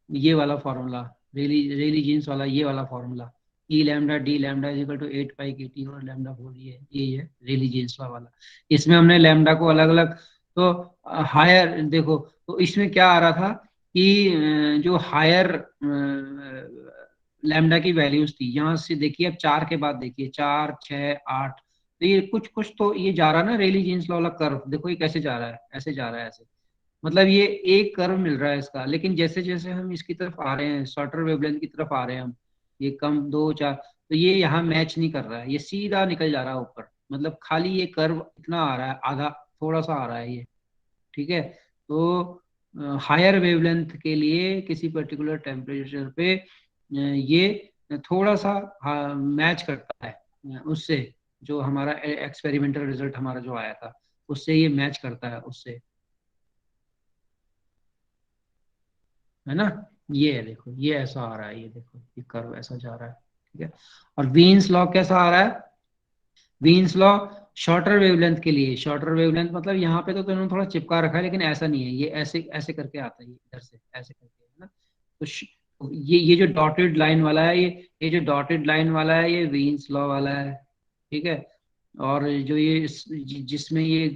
ये वाला फॉर्मूला, रेली रेली जीन्स वाला ये वाला formula, E lambda D lambda is equal to 8 pi के टी और लैम्डा होल, ये है रेली जीन्स लॉ वाला। इसमें हमने लैम्डा को अलग अलग, तो हायर देखो, तो इसमें क्या आ रहा था कि जो हायर लैम्डा की वैल्यूज थी, यहाँ से देखिए अब 4 के बाद देखिए 4 6 8, तो ये कुछ कुछ तो ये जा रहा है ना रेली जीन्स लॉ वाला कर्व, देखो ये कैसे जा रहा है, ऐसे जा रहा है ऐसे। मतलब ये एक कर्व मिल रहा है इसका, लेकिन जैसे जैसे हम इसकी तरफ आ रहे हैं, शॉर्टर वेवलेंथ की तरफ आ रहे हैं हम, ये कम 2 4, तो ये यहाँ मैच नहीं कर रहा है, ये सीधा निकल जा रहा है ऊपर। मतलब खाली ये कर्व इतना आ रहा है, आधा थोड़ा सा आ रहा है ये। ठीक है, तो हायर वेवलेंथ के लिए किसी पर्टिकुलर टेम्परेचर पे ये थोड़ा सा मैच करता है उससे, जो हमारा एक्सपेरिमेंटल रिजल्ट हमारा जो आया था उससे ये मैच करता है उससे, है ना? ये है देखो, ये ऐसा आ रहा है, ये देखो ये कर्व ऐसा जा रहा है। ठीक है, और वीन्स लॉ कैसा आ रहा है? वीन्स लॉ शॉर्टर वेवलेंथ के लिए, शॉर्टर वेवलेंथ मतलब यहाँ पे तो इन्होंने थोड़ा चिपका रखा है, लेकिन ऐसा नहीं है, ये ऐसे ऐसे करके आता है, ये इधर से ऐसे करके, है ना? तो ये जो डॉटेड लाइन वाला है, ये जो डॉटेड लाइन वाला है ये वीन्स लॉ वाला है। ठीक है, और जो ये जिसमें ये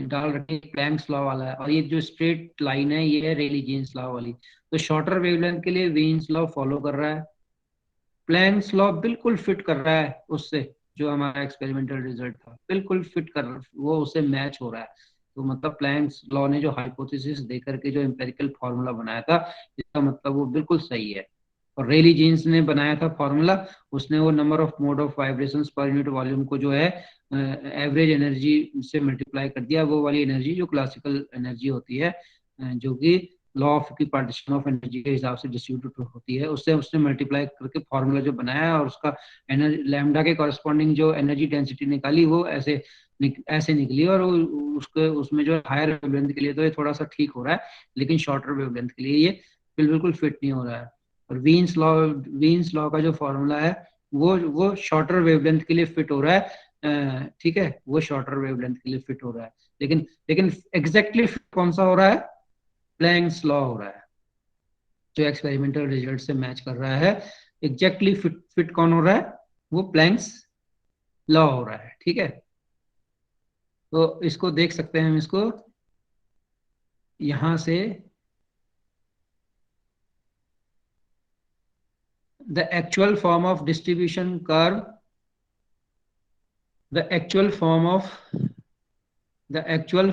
डाल रखे प्लैंक्स लॉ वाला है, और ये जो स्ट्रेट लाइन है ये है रेली जीन्स लॉ वाली। तो शॉर्टर वेवलेंथ के लिए वीन्स लॉ फॉलो कर रहा है, प्लैंक्स लॉ बिल्कुल फिट कर रहा है उससे, जो हमारा एक्सपेरिमेंटल रिजल्ट था बिल्कुल फिट कर, वो उससे मैच हो रहा है। तो मतलब प्लैंक्स लॉ ने जो हाइपोथेसिस दे करके जो एम्पेरिकल फार्मूला बनाया था, इसका मतलब वो बिल्कुल सही है। और रेली जीन्स ने बनाया था फार्मूला, उसने वो number of mode of vibrations पर यूनिट वॉल्यूम को जो है एवरेज एनर्जी से मल्टीप्लाई कर दिया, वो वाली एनर्जी जो क्लासिकल एनर्जी होती है, जो कि लॉ ऑफ की पार्टीशन ऑफ एनर्जी के हिसाब से डिस्ट्रीब्यूट होती है, उससे उसने मल्टीप्लाई करके फॉर्मूला जो बनाया है और उसका एनर्जी लैम्डा के कॉरस्पॉन्डिंग जो एनर्जी डेंसिटी निकाली वो ऐसे निकली। और उसके उसमें जो हायर वेवलेंथ के लिए तो ये थोड़ा सा ठीक हो रहा है, लेकिन शॉर्टर वेवलेंथ के लिए ये बिल्कुल फिट नहीं हो रहा है। और वीन्स लॉ का जो फॉर्मूला है वो शॉर्टर वेवलेंथ के लिए फिट हो रहा है, ठीक है, वो शॉर्टर वेवलेंथ के लिए फिट हो रहा है। लेकिन लेकिन एग्जैक्टली कौन सा हो रहा है? प्लैंक्स लॉ हो रहा है, जो एक्सपेरिमेंटल रिजल्ट से मैच कर रहा है। एग्जैक्टली फिट कौन हो रहा है? वो प्लैंक्स लॉ हो रहा है, ठीक है। तो इसको देख सकते हैं हम, इसको यहां से the actual form of distribution curve, the actual form of the actual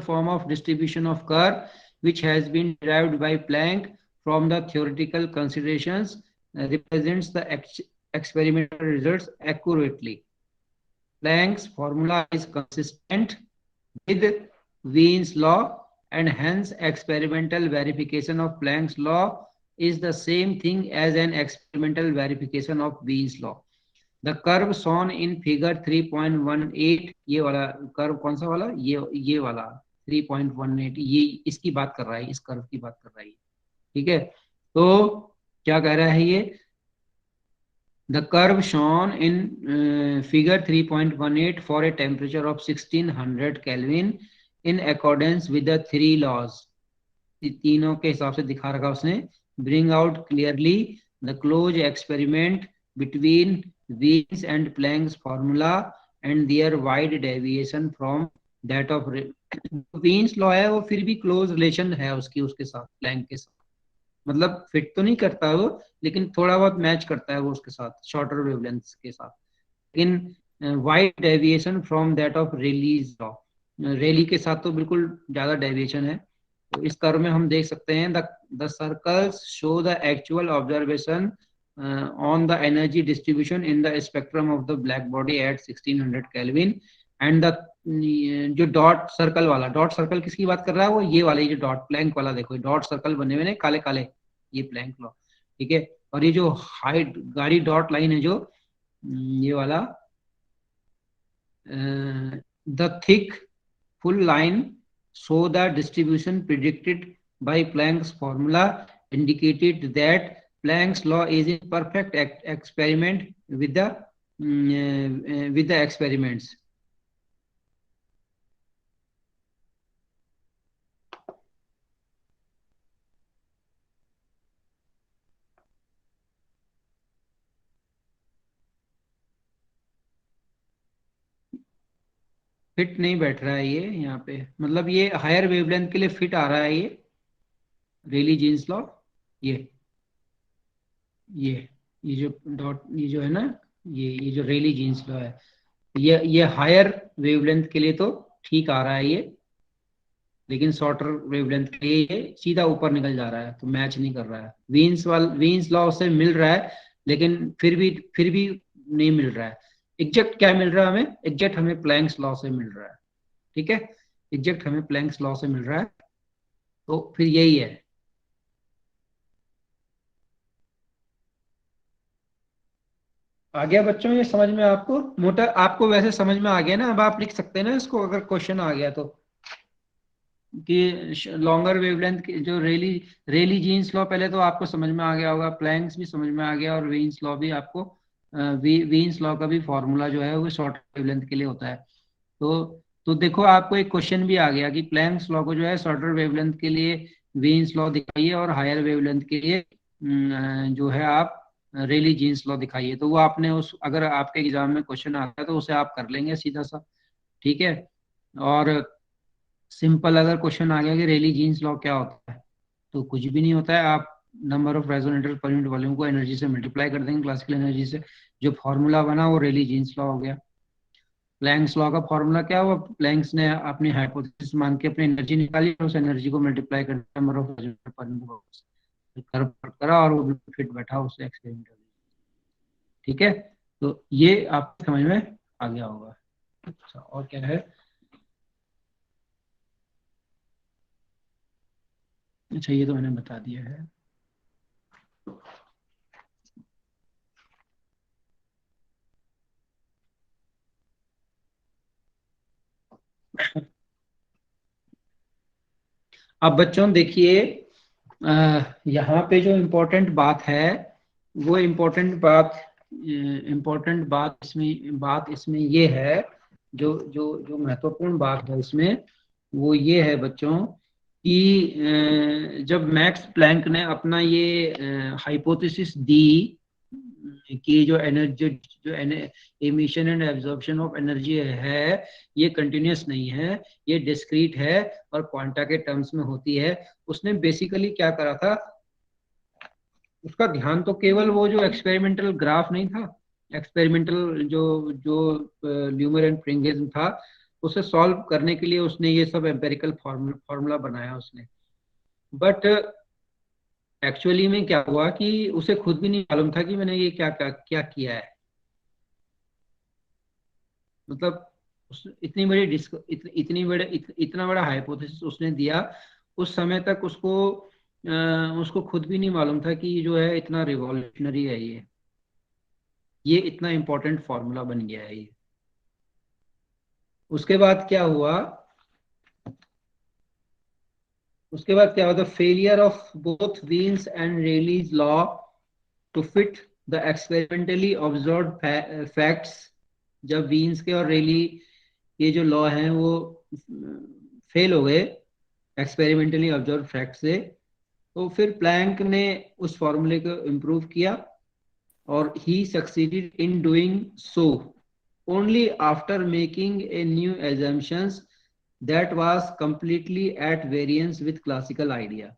form of distribution of curve which has been derived by Planck from the theoretical considerations represents the experimental results accurately. Planck's formula is consistent with Wien's law, and hence experimental verification of Planck's law is the same thing as an experimental verification of Wien's law. The curve shown in figure 3.18, ये वाला curve कौन सा वाला? ये वाला 3.18, ये इसकी बात कर रहा है, इस कर्व की बात कर रहा है, ठीक है। तो क्या कह रहा है ये? The curve shown in figure 3.18 for a temperature of 1600 Kelvin in accordance with the three laws, तीनों के हिसाब से दिखा रखा उसने, bring out clearly the closed experiment between Wien's and Planck's formula and their wide deviation from that of Wien's law है, वो फिर भी क्लोज रिलेशन है उसके साथ, प्लैंक के साथ। मतलब फिट तो नहीं करता वो, लेकिन थोड़ा बहुत मैच करता है वो उसके साथ, शॉर्टर वेवलेंथ के साथ। लेकिन wide deviation from that of Rayleigh's law, Rayleigh के साथ तो बिल्कुल ज्यादा डेविएशन है। तो इस कर्व में हम देख सकते हैं the circles show the actual observation on the energy distribution in the spectrum of the black body at 1600 kelvin, and the जो डॉट सर्कल वाला, डॉट सर्कल किसकी बात कर रहा है? वो ये वाला, ये जो डॉट प्लैंक वाला, देखो डॉट सर्कल बने हुए काले काले, ये प्लैंक लॉ, ठीक है। और ये जो हाइट गाड़ी डॉट लाइन है, जो ये वाला the thick full line show the distribution predicted by Planck's formula indicated that Planck's law is in perfect experiment with the experiments. Fit नहीं बैठ रहा है ये यहाँ पे, मतलब ये हायर वेवलेंथ के लिए फिट आ रहा है ये रेली जीन्स लॉ। ये ये जो डॉट, ये जो है ना, ये जो रेली जीन्स लॉ है, ये हायर वेवलेंथ के लिए तो ठीक आ रहा है ये, लेकिन शॉर्टर वेवलेंथ के लिए ये सीधा ऊपर निकल जा रहा है, तो मैच नहीं कर रहा है। वीन्स लॉ से मिल रहा है, लेकिन फिर भी नहीं मिल रहा है। एग्जैक्ट क्या मिल रहा है हमें? एग्जैक्ट हमें प्लैंक्स लॉ से मिल रहा है, ठीक है। एग्जैक्ट हमें प्लैंक्स लॉ से मिल रहा है, तो फिर यही है। आ गया बच्चों ये समझ में? आपको मोटा, आपको वैसे समझ में आ गया ना? अब आप लिख सकते हैं ना इसको, अगर क्वेश्चन आ गया तो, कि लॉन्गर वेवलेंथ की जो रेली जीन्स लॉ पहले तो आपको समझ में आ गया होगा, प्लैंक्स भी समझ में आ गया, और वीन्स लॉ भी आपको, वीन्स लॉ का भी फॉर्मूला जो है वो शॉर्ट वेवलेंथ के लिए होता है। तो देखो आपको एक क्वेश्चन भी आ गया कि प्लैंक्स लॉ को जो है शॉर्टर वेवलेंथ के लिए वीन्स लॉ दिखाइए, और हायर वेवलेंथ के लिए जो है आप रेली जीन्स लॉ दिखाइए। तो वो आपने उस, अगर आपके एग्जाम में क्वेश्चन आता है तो उसे आप कर लेंगे सीधा सा, ठीक है। और सिंपल अगर क्वेश्चन आ गया कि रेली जीन्स लॉ क्या होता है, तो कुछ भी नहीं होता है, आप नंबर ऑफ रेजोनेटर पर यूनिट वॉल्यूम को एनर्जी से मल्टीप्लाई कर देंगे, क्लासिकल एनर्जी से। जो फॉर्मूला बना वो रेली जीन्स लॉ हो गया। प्लैंक्स लॉ का फॉर्मूला क्या हुआ? प्लैंक्स ने अपनी हाइपोथेसिस मान के अपनी एनर्जी निकाली, और उस एनर्जी को मल्टीप्लाई कर number of resonator per unit curve करा, और वो फिट बैठा उससे एक्सपेरिमेंट, ठीक है। तो ये आपको समझ में आ गया होगा। अच्छा, और क्या है? अच्छा, ये तो मैंने बता दिया है। अब बच्चों देखिए, यहाँ पे जो इम्पोर्टेंट बात है वो इम्पोर्टेंट बात इसमें ये है, जो जो जो महत्वपूर्ण बात है इसमें वो ये है बच्चों कि जब मैक्स प्लैंक ने अपना ये हाइपोथेसिस दी कि जो एनर्जी जो emission and absorption of energy है ये कंटिन्यूस नहीं है, ये डिस्क्रीट है और क्वांटा के टर्म्स में होती है, उसने बेसिकली क्या करा था, उसका ध्यान तो केवल वो जो एक्सपेरिमेंटल ग्राफ नहीं था, एक्सपेरिमेंटल जो जो ल्यूमर एंड फ्रिंगिज्म था उसे सॉल्व करने के लिए उसने ये सब एम्पेरिकल फार्मूला बनाया उसने। बट एक्चुअली में क्या हुआ कि उसे खुद भी नहीं मालूम था कि मैंने ये क्या क्या क्या किया है। मतलब इतनी बड़ी इतना बड़ा हाइपोथेसिस उसने दिया, उस समय तक उसको खुद भी नहीं मालूम था कि जो है इतना रिवॉल्यूशनरी है ये इतना इंपॉर्टेंट फॉर्मूला बन गया है ये। उसके बाद क्या हुआ, the failure of both Wien's and Rayleigh's law to fit the experimentally observed facts. जब वीन्स के और रेली ये जो लॉ हैं वो फेल हो गए एक्सपेरिमेंटली ऑब्जर्व फैक्ट से, तो फिर प्लैंक ने उस फॉर्मूले को इम्प्रूव किया और he succeeded in doing so only after making a new assumptions that was completely at variance with classical idea,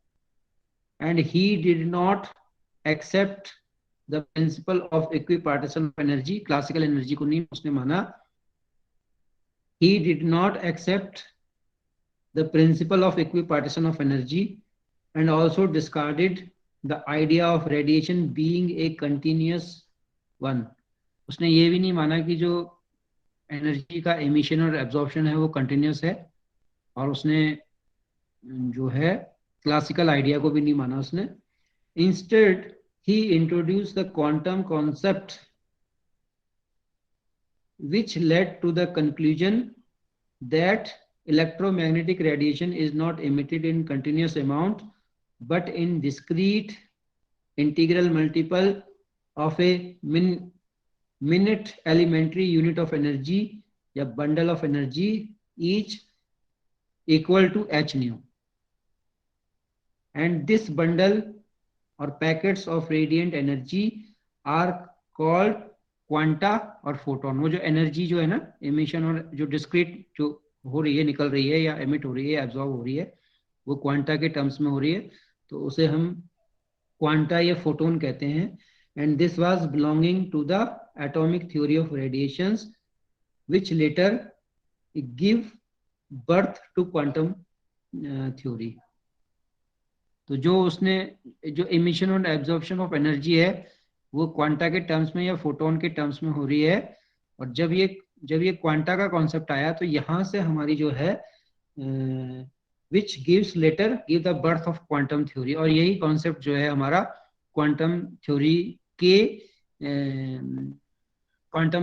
and he did not accept the principle of equipartition of energy। classical energy को नहीं उसने माना। he did not accept the principle of equipartition of energy and also discarded the idea of radiation being a continuous one। उसने ये भी नहीं माना कि जो एनर्जी का एमिशन और एब्जॉर्प्शन है वो कंटिन्यूस है, और उसने जो है क्लासिकल आइडिया को भी नहीं माना उसने। Instead he introduce the quantum concept which led to the conclusion that electromagnetic radiation is not emitted in continuous amount but in discrete integral multiple of a minute elementary unit of energy या bundle of energy each equal to h nu, and this bundle or packets of radiant energy are called quanta और photon. वो जो energy जो है ना emission और जो discrete जो हो रही है, निकल रही है या एमिट हो रही है, एब्जॉर्ब हो रही है, वो क्वांटा के टर्म्स में हो रही है, तो उसे हम क्वांटा या फोटोन कहते हैं। And this was belonging to the atomic theory of radiations which later give birth to quantum theory. तो जो उसने जो एमिशन और एब्जॉर्प्शन ऑफ एनर्जी है वो क्वांटा के टर्म्स में या फोटोन के टर्म्स में हो रही है, और जब ये क्वांटा का कॉन्सेप्ट आया तो यहाँ से हमारी जो है which gives later give the birth of quantum theory, और यही कॉन्सेप्ट जो है हमारा क्वांटम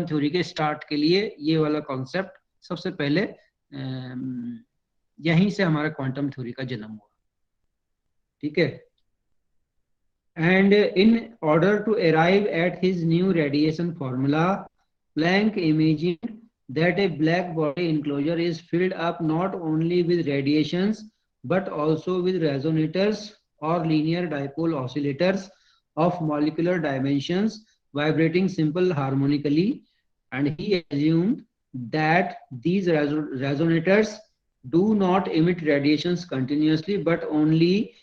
थ्योरी के स्टार्ट के लिए ये वाला कॉन्सेप्ट सबसे पहले यहीं से हमारा क्वांटम थ्योरी का जन्म हुआ। ठीक है। And in order to arrive at his new radiation formula, Planck imagined that a black body enclosure is filled up not only with radiations but also with resonators or linear dipole oscillators of molecular dimensions vibrating simple harmonically, and he assumed that these resonators do not emit radiations continuously but only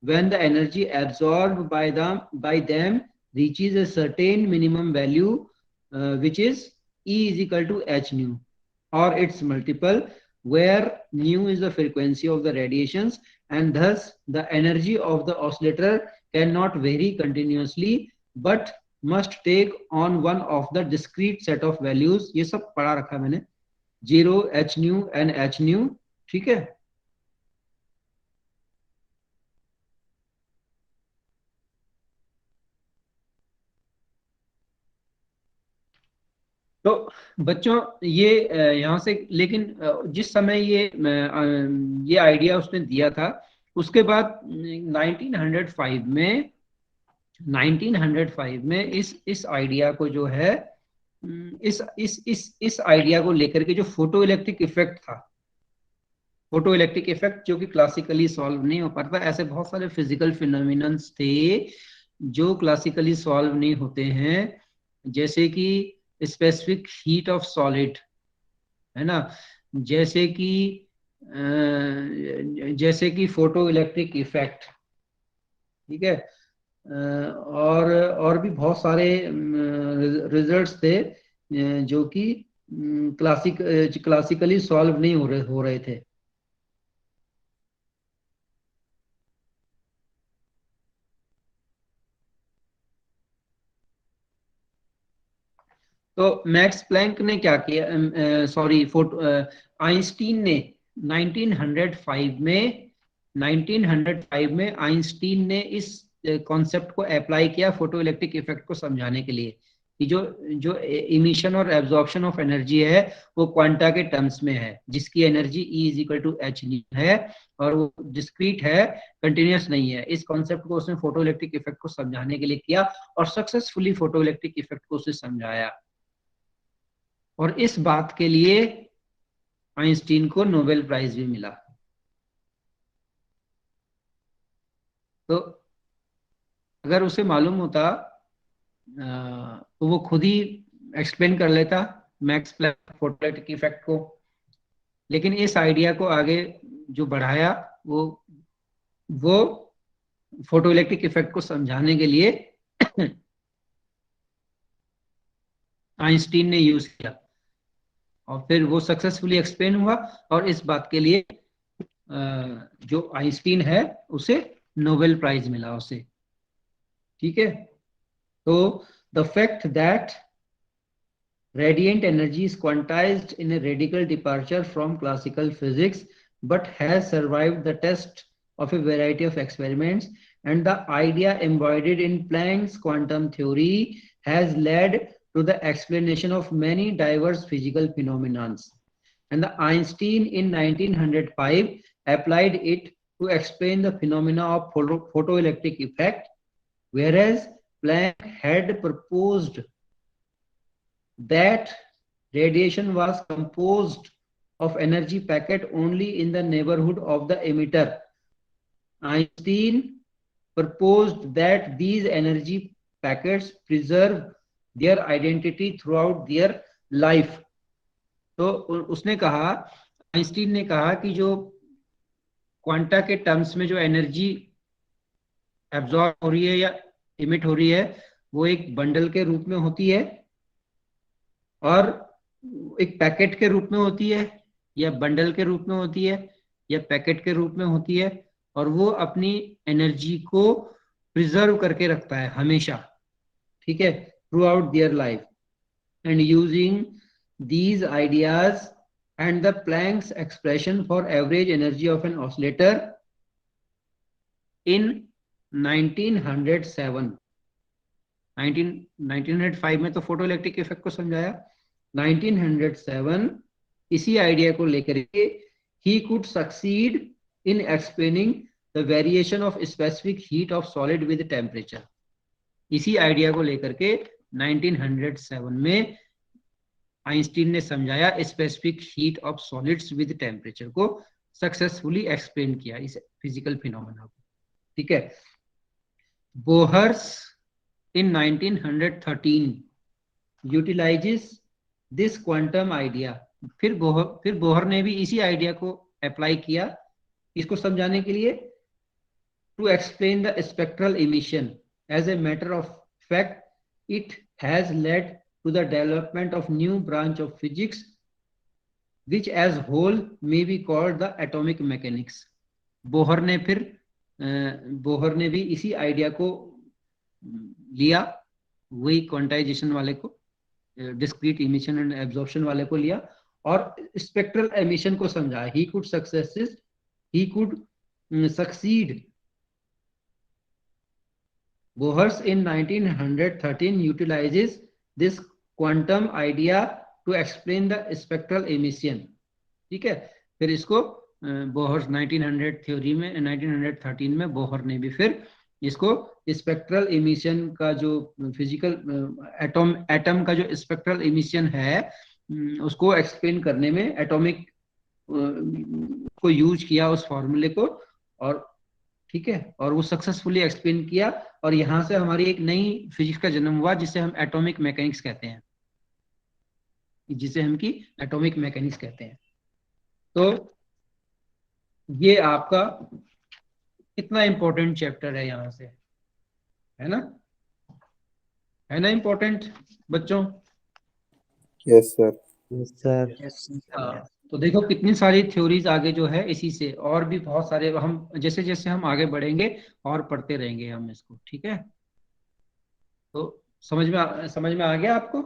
when the energy absorbed by them reaches a certain minimum value, which is E is equal to h nu or its multiple, where nu is the frequency of the radiations, and thus the energy of the oscillator cannot vary continuously but must take on one of the discrete set of values। ये सब पढ़ा रखा मैंने, 0, h nu and h nu। ठीक है। तो बच्चों ये यहाँ से, लेकिन जिस समय ये आइडिया उसने दिया था उसके बाद 1905 में 1905 में इस आइडिया को जो है, इस आइडिया को लेकर के जो फोटो इलेक्ट्रिक इफेक्ट था, फोटो इलेक्ट्रिक इफेक्ट जो कि क्लासिकली सॉल्व नहीं हो पाता, ऐसे बहुत सारे फिजिकल फिनोमिनन्स थे जो क्लासिकली सॉल्व नहीं होते हैं, जैसे कि स्पेसिफिक हीट ऑफ सॉलिड, है ना, जैसे कि फोटो इलेक्ट्रिक इफेक्ट, ठीक है। और भी बहुत सारे रिजल्ट्स थे जो कि क्लासिकली सॉल्व नहीं हो रहे थे। तो मैक्स प्लैंक ने क्या किया, सॉरी, आइंस्टीन ने 1905 में आइंस्टीन ने इस कॉन्सेप्ट को अप्लाई किया फोटो इलेक्ट्रिक इफेक्ट को समझाने के लिए कि जो इमिशन और एब्जॉर्प्शन ऑफ एनर्जी है वो क्वांटा के टर्म्स में है, जिसकी एनर्जी E=H है और वो डिस्क्रीट है, कंटिन्यूस नहीं है। इस कॉन्सेप्ट को उसने फोटो इलेक्ट्रिक इफेक्ट को समझाने के लिए किया और सक्सेसफुली फोटो इलेक्ट्रिक इफेक्ट को उसने समझाया, और इस बात के लिए आइंस्टीन को नोबेल प्राइज भी मिला। तो अगर उसे मालूम होता तो वो खुद ही एक्सप्लेन कर लेता Max Planck photo electric effect को, लेकिन इस आइडिया को आगे जो बढ़ाया वो फोटो इलेक्ट्रिक इफेक्ट को समझाने के लिए आइंस्टीन ने यूज किया, और फिर वो सक्सेसफुली एक्सप्लेन हुआ, और इस बात के लिए जो आइंस्टीन है उसे नोबेल प्राइज मिला उसे, ठीक है। तो the fact that radiant energy is quantized in a radical departure from classical physics but has survived the test of a variety of experiments, and the idea embodied in Planck's quantum theory has led to the explanation of many diverse physical phenomena. And the Einstein in 1905 applied it to explain the phenomena of photoelectric effect, whereas Planck had proposed that radiation was composed of energy packet only in the neighborhood of the emitter. Einstein proposed that these energy packets preserve their identity throughout their life. तो उसने कहा, Einstein ने कहा कि जो quanta के terms में जो एनर्जी एब्जॉर्ब हो रही है या इमिट हो रही है वो एक बंडल के रूप में होती है और एक पैकेट के रूप में होती है, या बंडल के रूप में होती है, या पैकेट के रूप में होती है, और वो अपनी एनर्जी को प्रिजर्व करके रखता है हमेशा, ठीक है, throughout their life. And using these ideas and the Planck's expression for average energy of an oscillator in 1905 में तो फोटो इलेक्ट्रिक इफेक्ट को समझाया, 1907 इसी आइडिया को लेकर के he could succeed in explaining the variation of specific heat of solid with temperature. इसी idea को लेकर के 1907 में आइंस्टीन ने समझाया specific heat of solids with temperature को, सक्सेसफुली एक्सप्लेन किया इस फिजिकल फिनोमेना को, ठीक है। Bohr's in 1913 utilizes this quantum idea. फिर बोहर ने भी इसी आइडिया को अप्लाई किया इसको समझाने के लिए, to explain the spectral emission. As a matter of fact, it has led to the development of new branch of physics which as whole may be called the atomic mechanics. Bohr ने भी इसी idea को लिया, वही quantization वाले को, discrete emission and absorption वाले को लिया और स्पेक्ट्रल एमिशन को समझा। he could succeed. Bohrs in 1913 utilizes this quantum idea to explain the spectral emission, ठीक है। फिर इसको बोहर्स 1913 में बोहर ने भी फिर इसको स्पेक्ट्रल इमिशन का जो फिजिकल एटम का जो स्पेक्ट्रल इमिशन है, उसको एक्सप्लेन करने में एटॉमिक को यूज किया उस फॉर्मूले को, और ठीक है, और वो सक्सेसफुली एक्सप्लेन किया, और यहाँ से हमारी एक नई फिजिक्स का जन्म हुआ जिसे हम एटॉमिक मैकेनिक्स कहते हैं, जिसे हम की एटॉमिक मैकेनिक्स कहते हैं। तो ये आपका इतना इंपॉर्टेंट चैप्टर है यहाँ से, है ना, है ना इम्पोर्टेंट बच्चों? Yes, sir. Yes, sir. हाँ, तो देखो कितनी सारी थ्योरीज आगे जो है इसी से, और भी बहुत सारे, हम जैसे जैसे हम आगे बढ़ेंगे और पढ़ते रहेंगे हम इसको, ठीक है? तो समझ में आ गया आपको?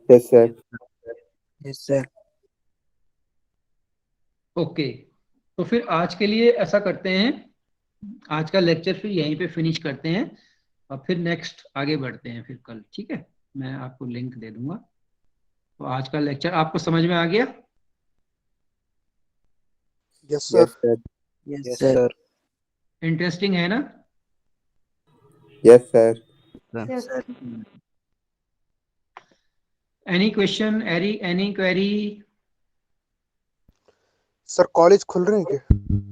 Yes, sir. Yes, sir. Okay, तो फिर आज के लिए ऐसा करते हैं, आज का लेक्चर फिर यहीं पे फिनिश करते हैं, और फिर नेक्स्ट आगे बढ़ते हैं फिर कल, ठीक है? मैं आपको लिंक दे दूंगा। तो आज का लेक्चर आपको समझ में आ गया? Yes, sir. Yes, sir. Yes, Yes, sir. sir. Interesting है ना? Yes, sir. Yes, sir. Any question, any query? Sir college खुल रहे हैं क्या?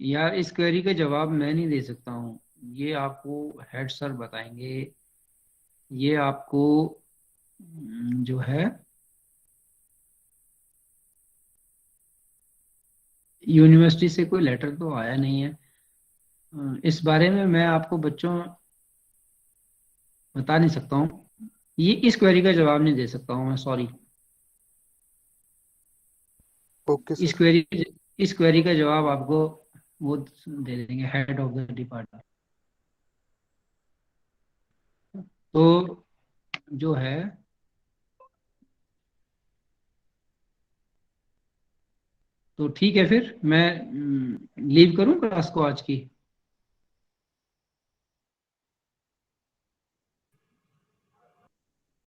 यार इस क्वेरी का जवाब मैं नहीं दे सकता हूँ, ये आपको हेड सर बताएंगे। ये आपको जो है यूनिवर्सिटी से कोई लेटर तो आया नहीं है, इस बारे में मैं आपको बच्चों बता नहीं सकता हूँ, ये इस क्वेरी का जवाब नहीं दे सकता हूँ मैं, सॉरी। Okay sir. इस क्वेरी का जवाब आपको वो दे देंगे, हेड ऑफ द डिपार्टमेंट। तो जो है, तो ठीक है, फिर मैं लीव करूं क्लास को आज की?